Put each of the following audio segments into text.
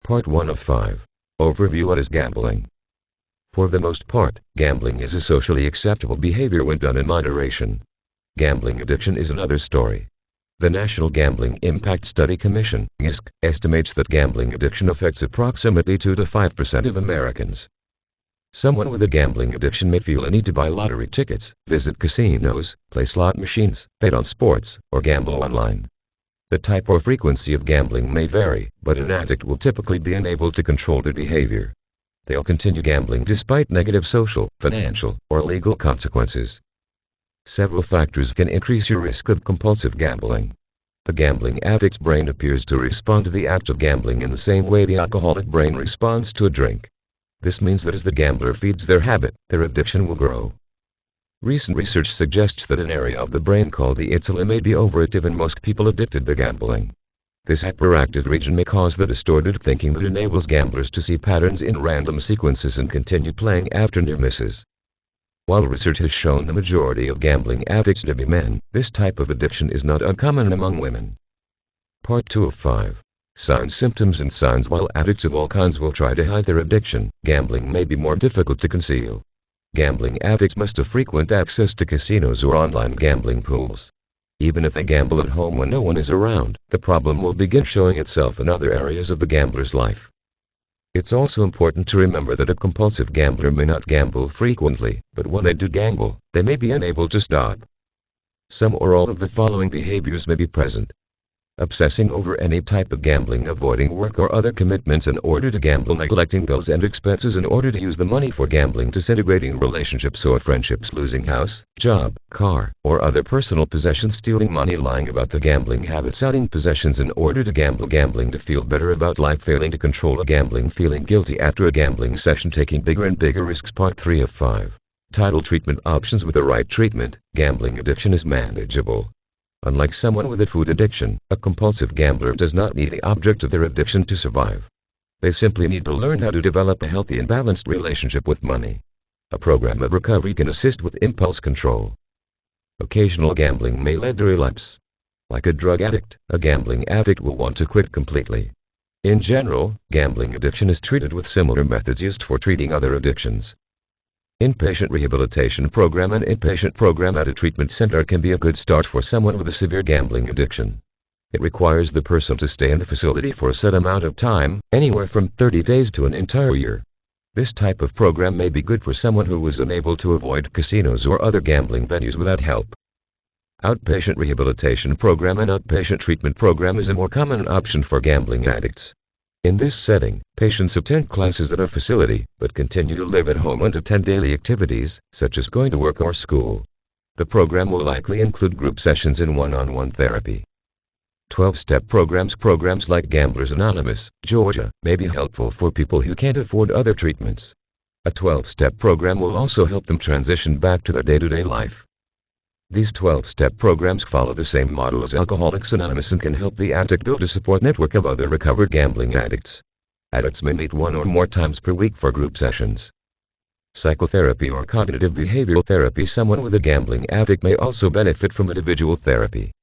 Part 1 of 5. Overview: What is gambling? For the most part, gambling is a socially acceptable behavior when done in moderation. Gambling addiction is another story. The National Gambling Impact Study Commission (NGISC) estimates that gambling addiction affects approximately 2 to 5% of Americans. Someone with a gambling addiction may feel a need to buy lottery tickets, visit casinos, play slot machines, bet on sports, or gamble online. The type or frequency of gambling may vary, but an addict will typically be unable to control their behavior. They'll continue gambling despite negative social, financial, or legal consequences. Several factors can increase your risk of compulsive gambling. The gambling addict's brain appears to respond to the act of gambling in the same way the alcoholic brain responds to a drink. This means that as the gambler feeds their habit, their addiction will grow. Recent research suggests that an area of the brain called the insula may be overactive in most people addicted to gambling. This hyperactive region may cause the distorted thinking that enables gamblers to see patterns in random sequences and continue playing after near misses. While research has shown the majority of gambling addicts to be men, this type of addiction is not uncommon among women. Part 2 of 5. Signs, symptoms and signs. While addicts of all kinds will try to hide their addiction, gambling may be more difficult to conceal. Gambling addicts must have frequent access to casinos or online gambling pools. Even if they gamble at home when no one is around, the problem will begin showing itself in other areas of the gambler's life. It's also important to remember that a compulsive gambler may not gamble frequently, but when they do gamble, they may be unable to stop. Some or all of the following behaviors may be present. Obsessing over any type of gambling, avoiding work or other commitments in order to gamble, neglecting bills and expenses in order to use the money for gambling, disintegrating relationships or friendships, losing house, job, car, or other personal possessions, stealing money, lying about the gambling habit, selling possessions in order to gamble, gambling to feel better about life, failing to control a gambling, feeling guilty after a gambling session, taking bigger and bigger risks. Part 3 of 5. Title: Treatment options. With the right treatment, gambling addiction is manageable. Unlike someone with a food addiction, a compulsive gambler does not need the object of their addiction to survive. They simply need to learn how to develop a healthy and balanced relationship with money. A program of recovery can assist with impulse control. Occasional gambling may lead to relapse. Like a drug addict, a gambling addict will want to quit completely. In general, gambling addiction is treated with similar methods used for treating other addictions. Inpatient rehabilitation program. An inpatient program at a treatment center can be a good start for someone with a severe gambling addiction. It requires the person to stay in the facility for a set amount of time, anywhere from 30 days to an entire year. This type of program may be good for someone who was unable to avoid casinos or other gambling venues without help. Outpatient rehabilitation program. An outpatient treatment program is a more common option for gambling addicts. In this setting, patients attend classes at a facility, but continue to live at home and attend daily activities, such as going to work or school. The program will likely include group sessions and one-on-one therapy. 12-step programs. Programs like Gamblers Anonymous, Georgia, may be helpful for people who can't afford other treatments. A 12-step program will also help them transition back to their day-to-day life. These 12-step programs follow the same model as Alcoholics Anonymous and can help the addict build a support network of other recovered gambling addicts. Addicts may meet 1 or more times per week for group sessions. Psychotherapy or cognitive behavioral therapy. Someone with a gambling addict may also benefit from individual therapy.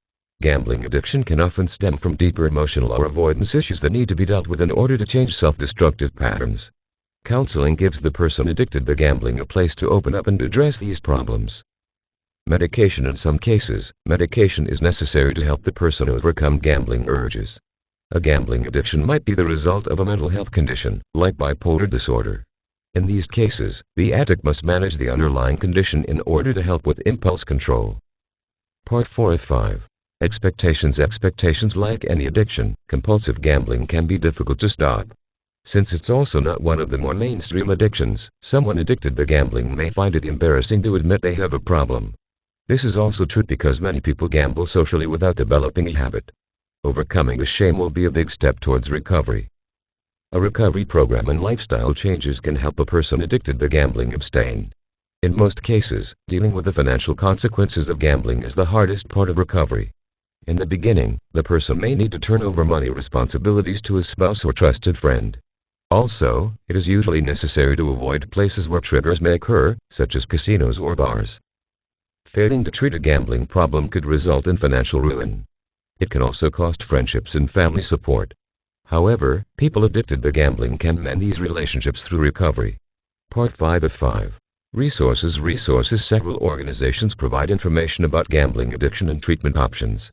Gambling addiction can often stem from deeper emotional or avoidance issues that need to be dealt with in order to change self-destructive patterns. Counseling gives the person addicted to gambling a place to open up and address these problems. Medication. In some cases, medication is necessary to help the person overcome gambling urges. A gambling addiction might be the result of a mental health condition, like bipolar disorder. In these cases, the addict must manage the underlying condition in order to help with impulse control. Part 4 of 5. Expectations. Expectations. Like any addiction, compulsive gambling can be difficult to stop. Since it's also not one of the more mainstream addictions, someone addicted to gambling may find it embarrassing to admit they have a problem. This is also true because many people gamble socially without developing a habit. Overcoming the shame will be a big step towards recovery. A recovery program and lifestyle changes can help a person addicted to gambling abstain. In most cases, dealing with the financial consequences of gambling is the hardest part of recovery. In the beginning, the person may need to turn over money responsibilities to a spouse or trusted friend. Also, it is usually necessary to avoid places where triggers may occur, such as casinos or bars. Failing to treat a gambling problem could result in financial ruin. It can also cost friendships and family support. However, people addicted to gambling can mend these relationships through recovery. Part 5 of 5. Resources. Several organizations provide information about gambling addiction and treatment options.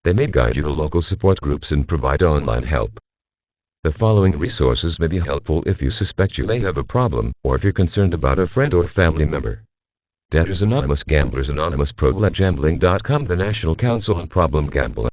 They may guide you to local support groups and provide online help. The following resources may be helpful if you suspect you may have a problem, or if you're concerned about a friend or family member. Debtors Anonymous, Gamblers Anonymous, ProLegGambling.com, the National Council on Problem Gambling.